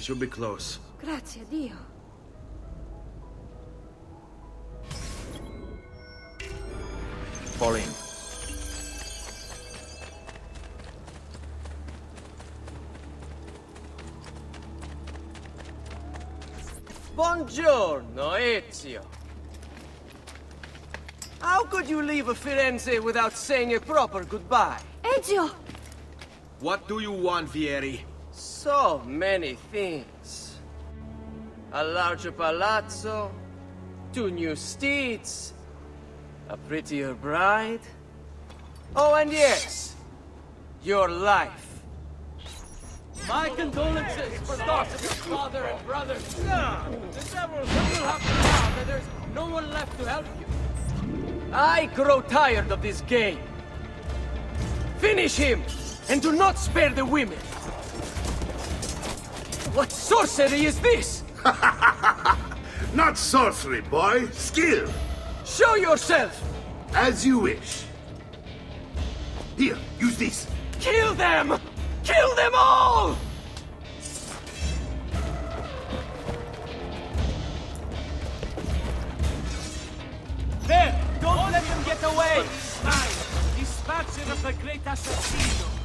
We should be close. Grazie a Dio. Fall in. Buongiorno, Ezio. How could you leave a Firenze without saying a proper goodbye? Ezio! What do you want, Vieri? So many things. A larger palazzo, 2 new steeds, a prettier bride. Oh, and yes, your life. My condolences for the loss of your father and brothers. The devil will have to know that there's no one left to help you. I grow tired of this game. Finish him, and do not spare the women. What sorcery is this? Not sorcery, boy. Skill. Show yourself! As you wish. Here, use this. Kill them! Kill them all! There! Don't let them get away! Mine! Dispatcher of the great assassinate!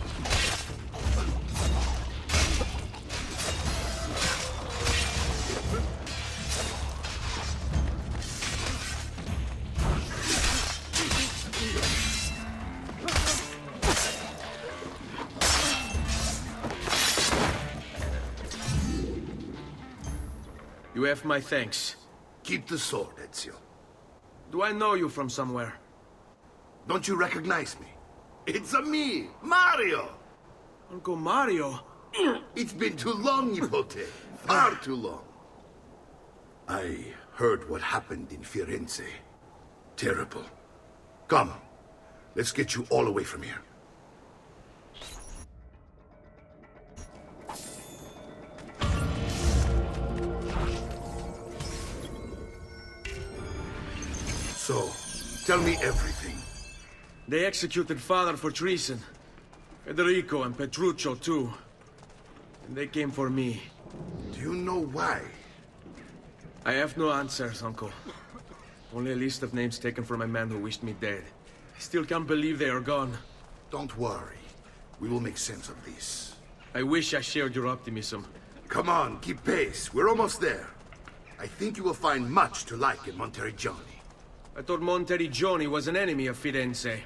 You have my thanks. Keep the sword, Ezio. Do I know you from somewhere? Don't you recognize me? It's a me, Mario! Uncle Mario? It's been too long, Nipote. Far too long. I heard what happened in Firenze. Terrible. Come, let's get you all away from here. So, tell me everything. They executed father for treason. Federico and Petruccio too. And they came for me. Do you know why? I have no answers, Uncle. Only a list of names taken from a man who wished me dead. I still can't believe they are gone. Don't worry. We will make sense of this. I wish I shared your optimism. Come on, keep pace. We're almost there. I think you will find much to like in Monteriggioni. I thought Monteriggioni was an enemy of Firenze.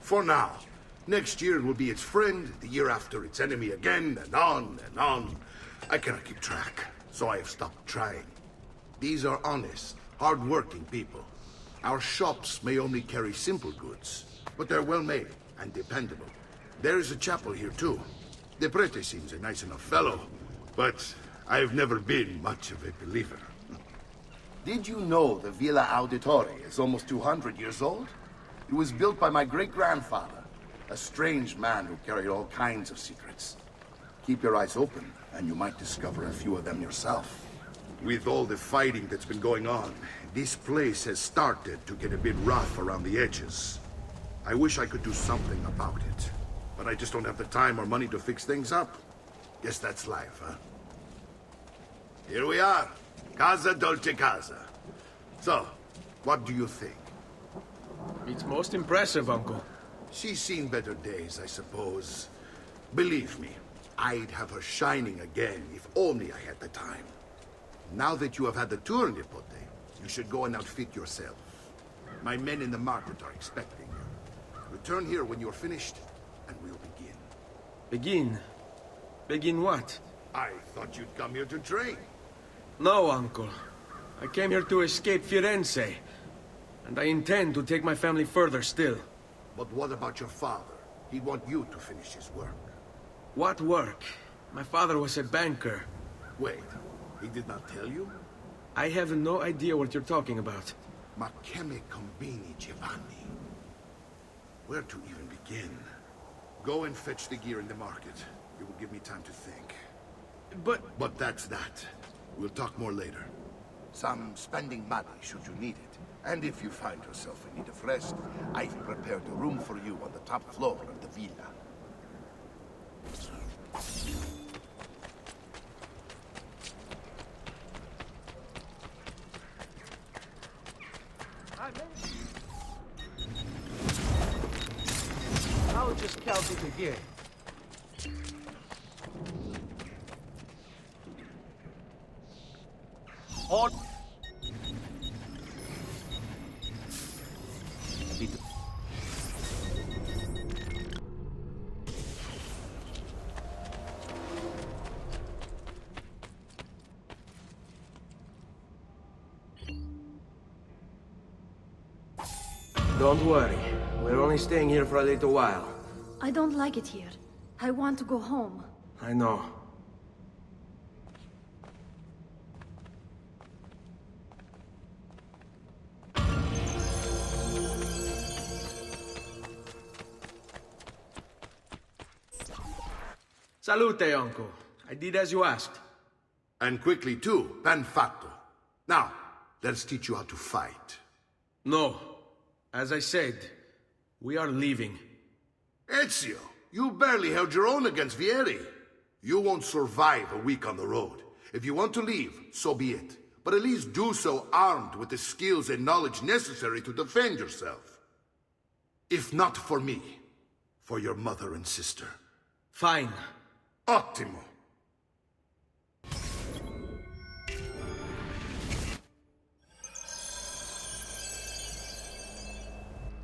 For now. Next year it will be its friend, the year after its enemy again, and on and on. I cannot keep track, so I have stopped trying. These are honest, hard-working people. Our shops may only carry simple goods, but they're well-made and dependable. There is a chapel here, too. The prete seems a nice enough fellow, but I've never been much of a believer. Did you know the Villa Auditore is almost 200 years old? It was built by my great-grandfather, a strange man who carried all kinds of secrets. Keep your eyes open, and you might discover a few of them yourself. With all the fighting that's been going on, this place has started to get a bit rough around the edges. I wish I could do something about it, but I just don't have the time or money to fix things up. Guess that's life, huh? Here we are. Casa Dolce Casa. So, what do you think? It's most impressive, Uncle. She's seen better days, I suppose. Believe me, I'd have her shining again if only I had the time. Now that you have had the tour, Nipote, you should go and outfit yourself. My men in the market are expecting you. Return here when you're finished, and we'll begin. Begin? Begin what? I thought you'd come here to train. No, Uncle. I came here to escape Firenze. And I intend to take my family further still. But what about your father? He'd want you to finish his work. What work? My father was a banker. Wait, he did not tell you? I have no idea what you're talking about. Ma che me combini, Giovanni? Where to even begin? Go and fetch the gear in the market. It will give me time to think. But that's that. We'll talk more later. Some spending money should you need it. And if you find yourself in need of rest, I've prepared a room for you on the top floor of the villa. I'll just count it again. On. Don't worry. We're only staying here for a little while. I don't like it here. I want to go home. I know. Salute, uncle. I did as you asked. And quickly too, ben fatto. Now, let's teach you how to fight. No. As I said, we are leaving. Ezio, you barely held your own against Vieri. You won't survive a week on the road. If you want to leave, so be it. But at least do so armed with the skills and knowledge necessary to defend yourself. If not for me, for your mother and sister. Fine. Ottimo.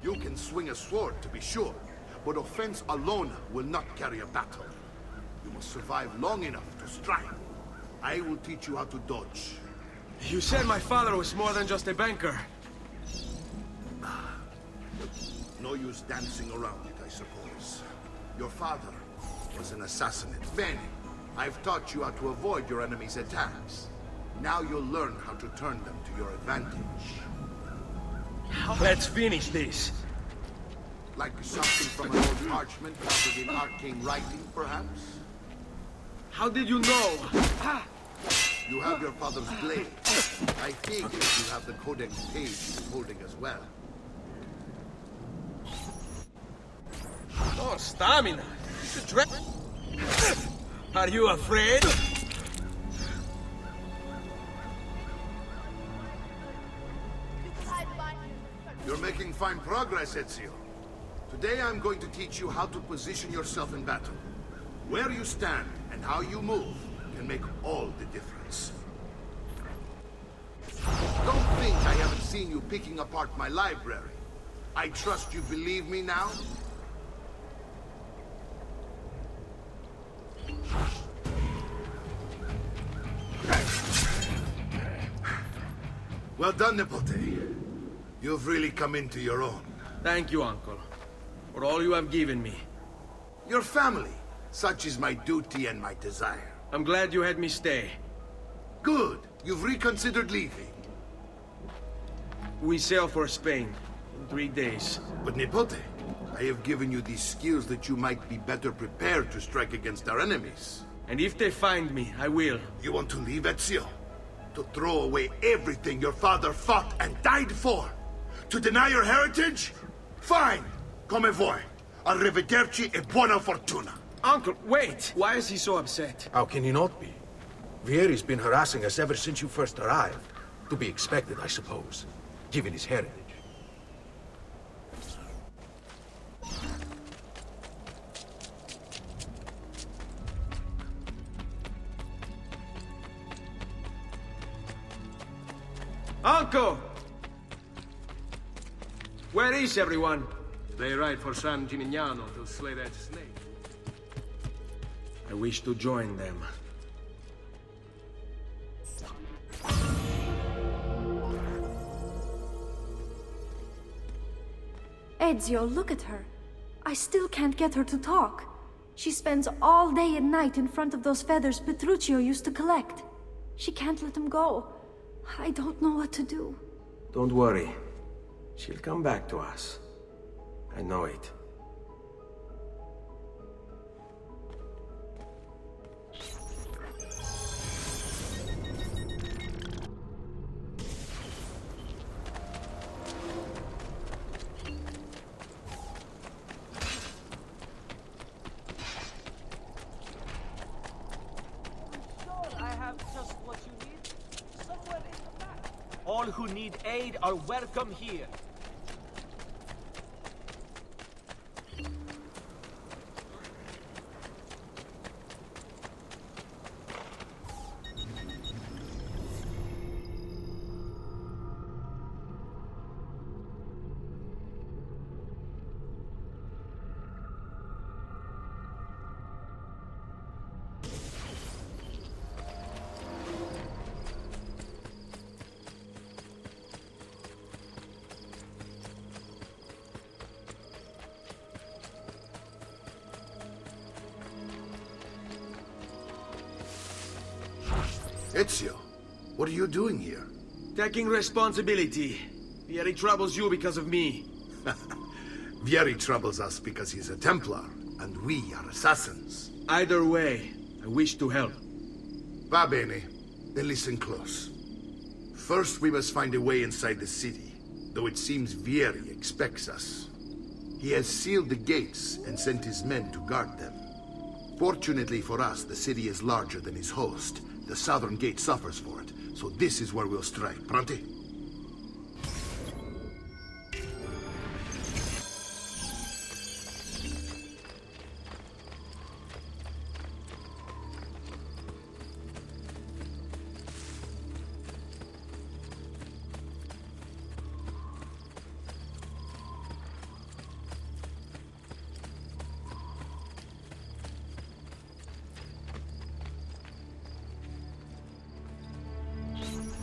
You can swing a sword, to be sure, but offense alone will not carry a battle. You must survive long enough to strike. I will teach you how to dodge. You said my father was more than just a banker. No use dancing around it, I suppose. Your father was an assassinate. Bene, I've taught you how to avoid your enemy's attacks. Now you'll learn how to turn them to your advantage. Let's finish this. Like something from an old parchment covered in arcane writing, perhaps? How did you know? You have your father's blade. I figured you have the codex page he's holding as well. Oh, stamina. You should try. Are you afraid? You're making fine progress, Ezio. Today I'm going to teach you how to position yourself in battle. Where you stand and how you move can make all the difference. Don't think I haven't seen you picking apart my library. I trust you believe me now? Well done, Nipote. You've really come into your own. Thank you, uncle, for all you have given me. Your family. Such is my duty and my desire. I'm glad you had me stay. Good. You've reconsidered leaving. We sail for Spain in 3 days. But Nipote, I have given you these skills that you might be better prepared to strike against our enemies. And if they find me, I will. You want to leave, Ezio? To throw away everything your father fought and died for? To deny your heritage? Fine. Come vuoi. Arrivederci e buona fortuna. Uncle, wait! Why is he so upset? How can he not be? Vieri's been harassing us ever since you first arrived. To be expected, I suppose, given his heritage. Uncle! Where is everyone? They ride for San Gimignano to slay that snake. I wish to join them. Ezio, look at her. I still can't get her to talk. She spends all day and night in front of those feathers Petruchio used to collect. She can't let them go. I don't know what to do. Don't worry. She'll come back to us. I know it. I have just what you need. Somewhere in the back. All who need aid are welcome here. Ezio, what are you doing here? Taking responsibility. Vieri troubles you because of me. Vieri troubles us because he's a Templar, and we are assassins. Either way, I wish to help. Va bene. Then listen close. First, we must find a way inside the city, though it seems Vieri expects us. He has sealed the gates and sent his men to guard them. Fortunately for us, the city is larger than his host. The southern gate suffers for it, so this is where we'll strike. Pronti?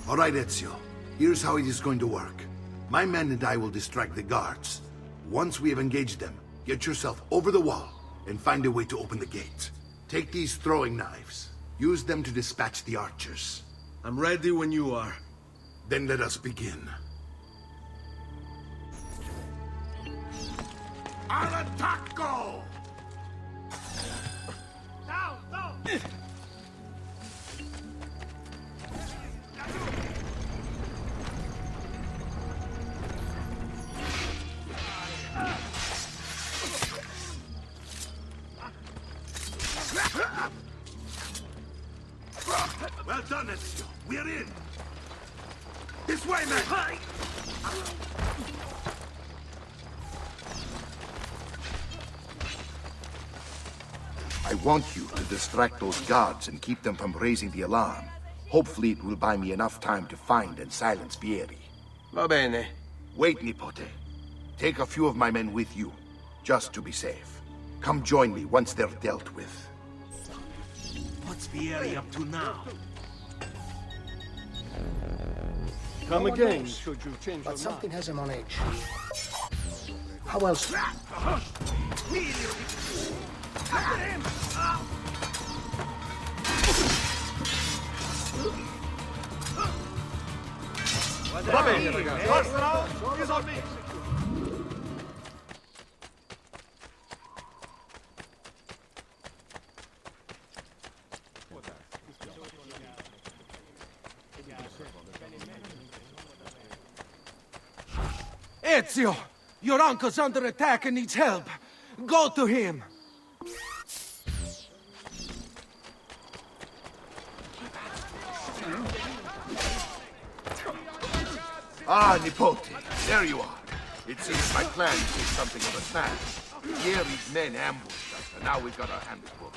All right, Ezio. Here's how it is going to work. My men and I will distract the guards. Once we have engaged them, get yourself over the wall and find a way to open the gate. Take these throwing knives. Use them to dispatch the archers. I'm ready when you are. Then let us begin. Al attacco! Down, down! Well done, Ezio. We're in. This way, man! I want you to distract those guards and keep them from raising the alarm. Hopefully it will buy me enough time to find and silence Vieri. Va bene. Wait, Nipote. Take a few of my men with you, just to be safe. Come join me once they're dealt with. What's Vieri up to now? Come again, should you change your But something mind. has him on edge. How else? Va bene, ragazzi. First round is on me. Ezio! Your uncle's under attack and needs help. Go to him! Ah, Nipote, there you are. It seems my plan is something of a snag. Vieri's men ambushed us, and now we've got our hands full.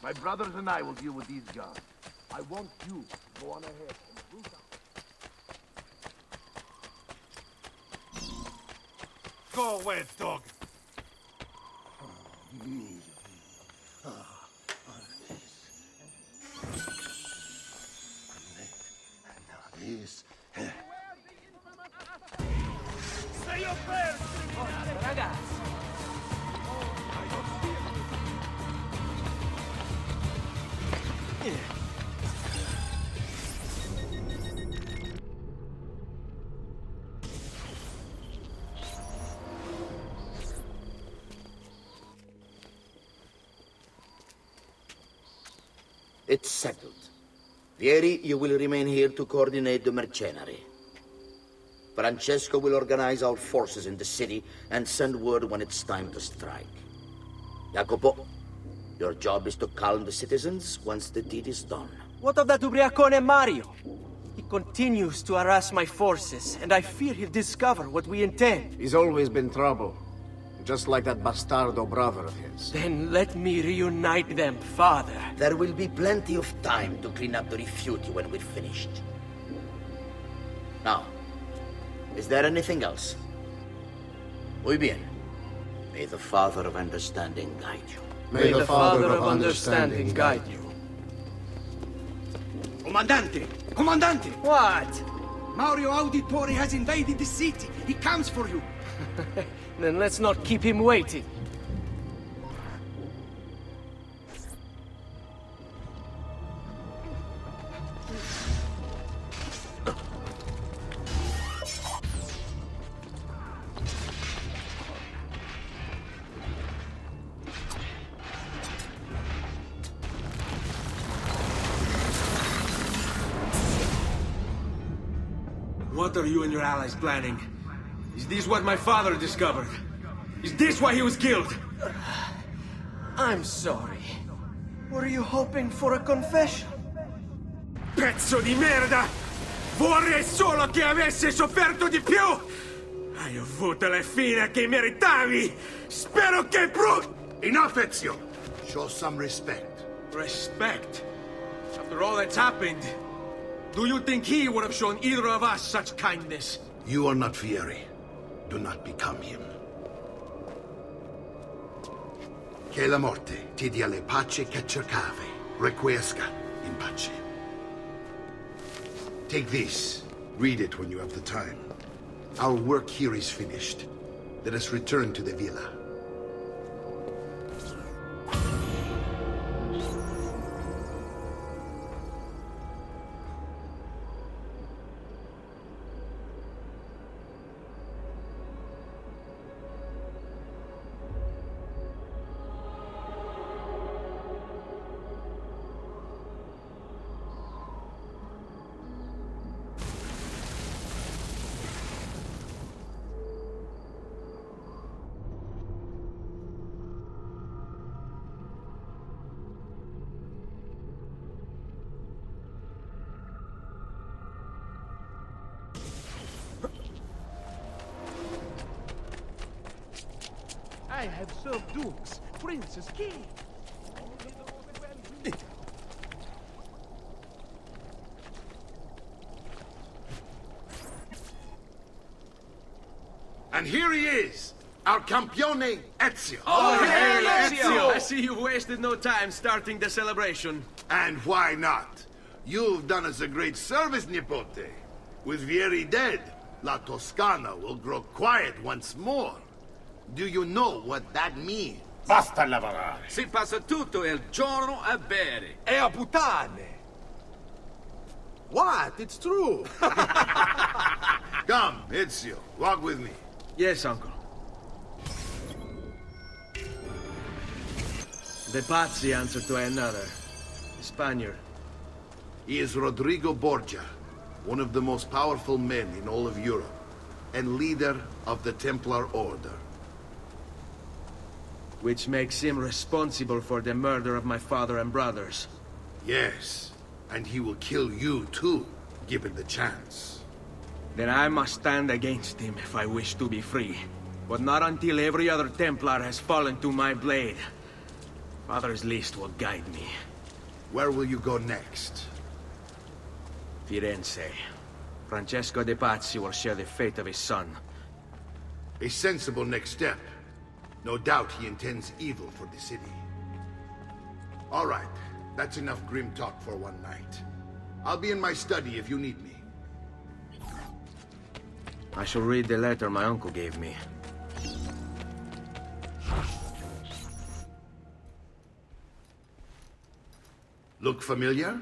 My brothers and I will deal with these guards. I want you to go on ahead and root out. Go away, dog. This. Say your prayers! Ragazzi! It's settled. Vieri, you will remain here to coordinate the mercenary. Francesco will organize our forces in the city and send word when it's time to strike. Jacopo, your job is to calm the citizens once the deed is done. What of that ubriacone Mario? He continues to harass my forces, and I fear he'll discover what we intend. He's always been trouble. Just like that bastardo brother of his. Then let me reunite them, Father. There will be plenty of time to clean up the refuge when we're finished. Now, is there anything else? Muy bien. May the Father of Understanding guide you. May the Father of Understanding guide you. Comandante! Comandante! What? Mario Auditore has invaded the city. He comes for you. Then let's not keep him waiting. What are you and your allies planning? Is this what my father discovered? Is this why he was killed? I'm sorry. Were you hoping for a confession? Pezzo di merda! Vorrei solo che avessi sofferto di più! Hai avuto la fine che meritavi! Spero che Enough, Ezio! Show some respect. Respect? After all that's happened, do you think he would have shown either of us such kindness? You are not Fieri. Do not become him. Che la morte ti dia le pace che cercavi. Requiesca in pace. Take this. Read it when you have the time. Our work here is finished. Let us return to the villa. I have served dukes, princes, kings. And here he is, our campione Ezio. Oh, hey, Ezio! I see you wasted no time starting the celebration. And why not? You've done us a great service, Nipote. With Vieri dead, La Toscana will grow quiet once more. Do you know what that means? Basta lavorare. Si passa tutto il giorno a bere. E a puttane. What? It's true. Come, Ezio, walk with me. Yes, uncle. The Pazzi answer to another. A Spaniard. He is Rodrigo Borgia, one of the most powerful men in all of Europe, and leader of the Templar Order. Which makes him responsible for the murder of my father and brothers. Yes, and he will kill you too, given the chance. Then I must stand against him if I wish to be free. But not until every other Templar has fallen to my blade. Father's list will guide me. Where will you go next? Firenze. Francesco de Pazzi will share the fate of his son. A sensible next step. No doubt he intends evil for the city. All right, that's enough grim talk for one night. I'll be in my study if you need me. I shall read the letter my uncle gave me. Look familiar?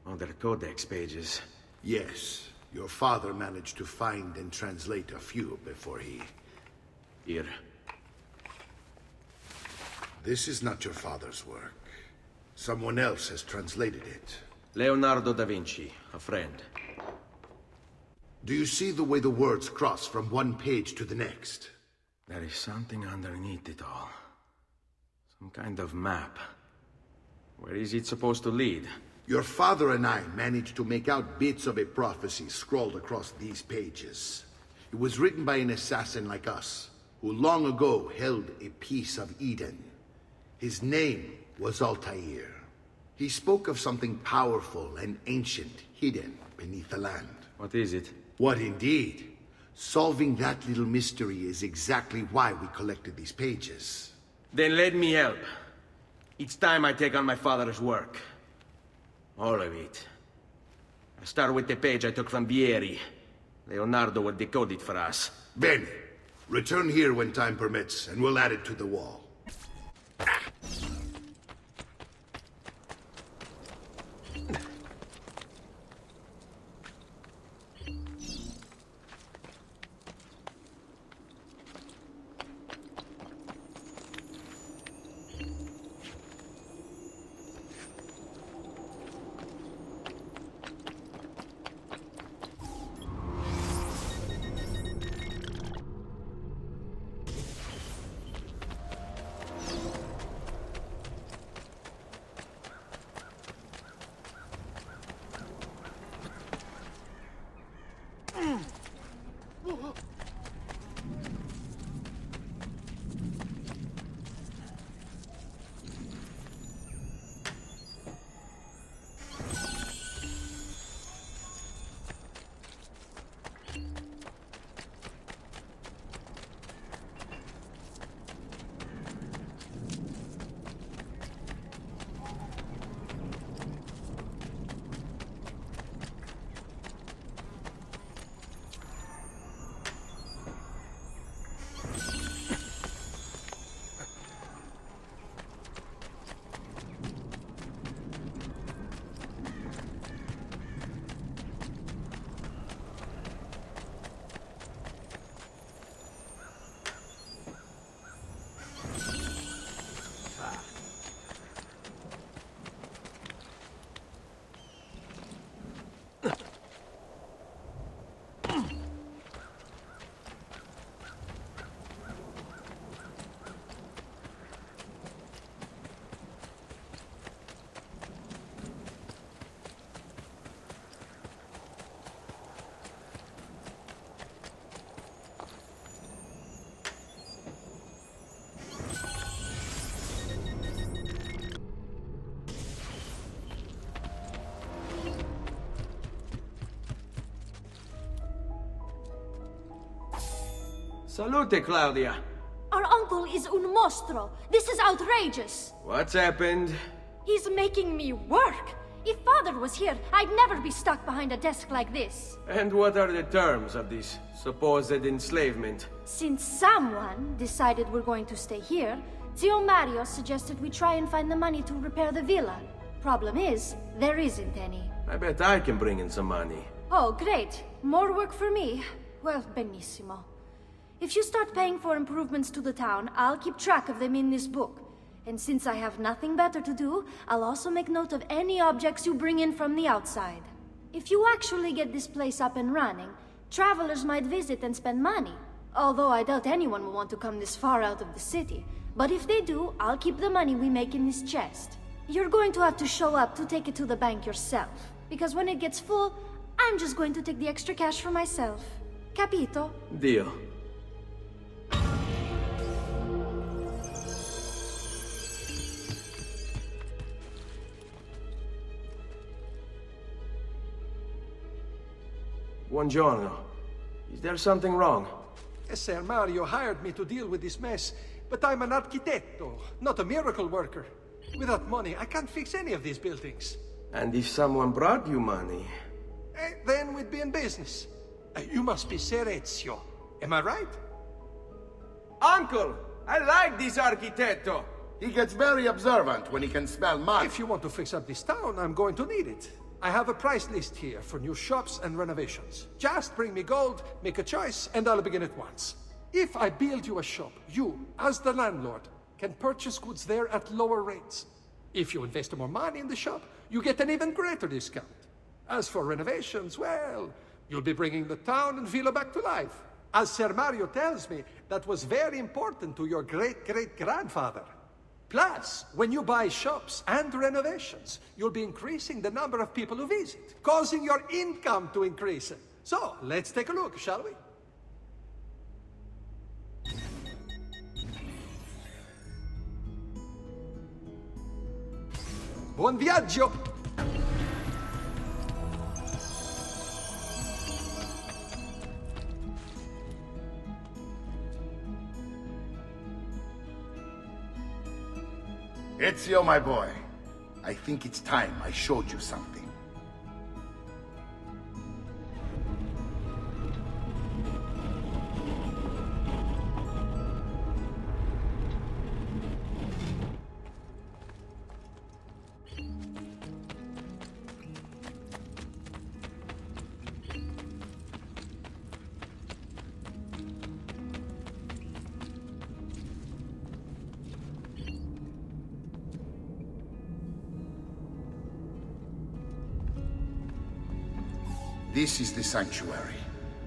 On their codex pages. Yes. Your father managed to find and translate a few before he... Here. This is not your father's work. Someone else has translated it. Leonardo da Vinci, a friend. Do you see the way the words cross from one page to the next? There is something underneath it all. Some kind of map. Where is it supposed to lead? Your father and I managed to make out bits of a prophecy scrawled across these pages. It was written by an assassin like us, who long ago held a piece of Eden. His name was Altair. He spoke of something powerful and ancient hidden beneath the land. What is it? What indeed? Solving that little mystery is exactly why we collected these pages. Then let me help. Each time I take on my father's work. All of it. I start with the page I took from Vieri. Leonardo will decode it for us. Bene. Return here when time permits, and we'll add it to the wall. Salute, Claudia. Our uncle is un mostro. This is outrageous. What's happened? He's making me work. If father was here, I'd never be stuck behind a desk like this. And what are the terms of this supposed enslavement? Since someone decided we're going to stay here, Zio Mario suggested we try and find the money to repair the villa. Problem is, there isn't any. I bet I can bring in some money. Oh, great. More work for me. Well, benissimo. If you start paying for improvements to the town, I'll keep track of them in this book. And since I have nothing better to do, I'll also make note of any objects you bring in from the outside. If you actually get this place up and running, travelers might visit and spend money. Although I doubt anyone will want to come this far out of the city. But if they do, I'll keep the money we make in this chest. You're going to have to show up to take it to the bank yourself. Because when it gets full, I'm just going to take the extra cash for myself. Capito? Deal. Buongiorno. Is there something wrong? Ser Mario hired me to deal with this mess, but I'm an architetto, not a miracle worker. Without money, I can't fix any of these buildings. And if someone brought you money? Then we'd be in business. You must be Ser Ezio. Am I right? Uncle! I like this architetto! He gets very observant when he can smell mud. If you want to fix up this town, I'm going to need it. I have a price list here for new shops and renovations. Just bring me gold, make a choice, and I'll begin at once. If I build you a shop, you, as the landlord, can purchase goods there at lower rates. If you invest more money in the shop, you get an even greater discount. As for renovations, well, you'll be bringing the town and villa back to life. As Ser Mario tells me, that was very important to your great-great-grandfather. Plus, when you buy shops and renovations, you'll be increasing the number of people who visit, causing your income to increase. So, let's take a look, shall we? Buon viaggio! Ezio, my boy, I think it's time I showed you something. This is the sanctuary.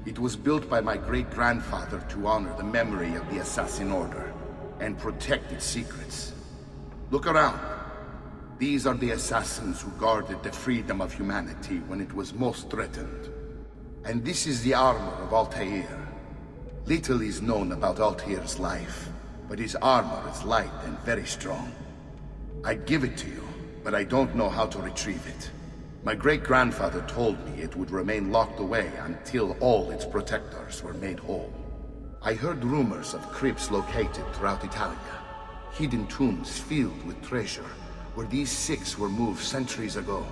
It was built by my great-grandfather to honor the memory of the Assassin Order and protect its secrets. Look around. These are the assassins who guarded the freedom of humanity when it was most threatened. And this is the armor of Altair. Little is known about Altair's life, but his armor is light and very strong. I'd give it to you, but I don't know how to retrieve it. My great-grandfather told me it would remain locked away until all its protectors were made whole. I heard rumors of crypts located throughout Italia, hidden tombs filled with treasure, where these six were moved centuries ago.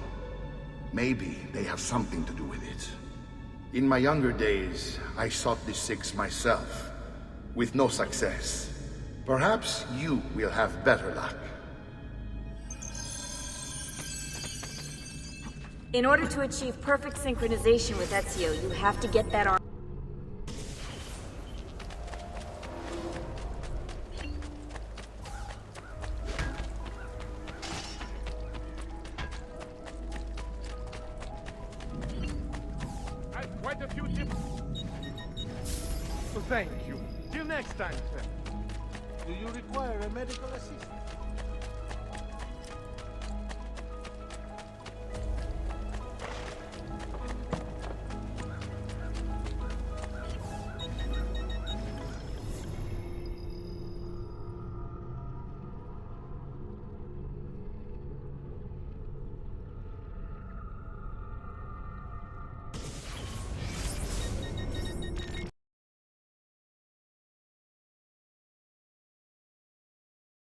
Maybe they have something to do with it. In my younger days, I sought the six myself, with no success. Perhaps you will have better luck. In order to achieve perfect synchronization with Ezio, you have to get that arm. I have quite a few tips. So thank you. Till next time, sir. Do you require a medical assistant?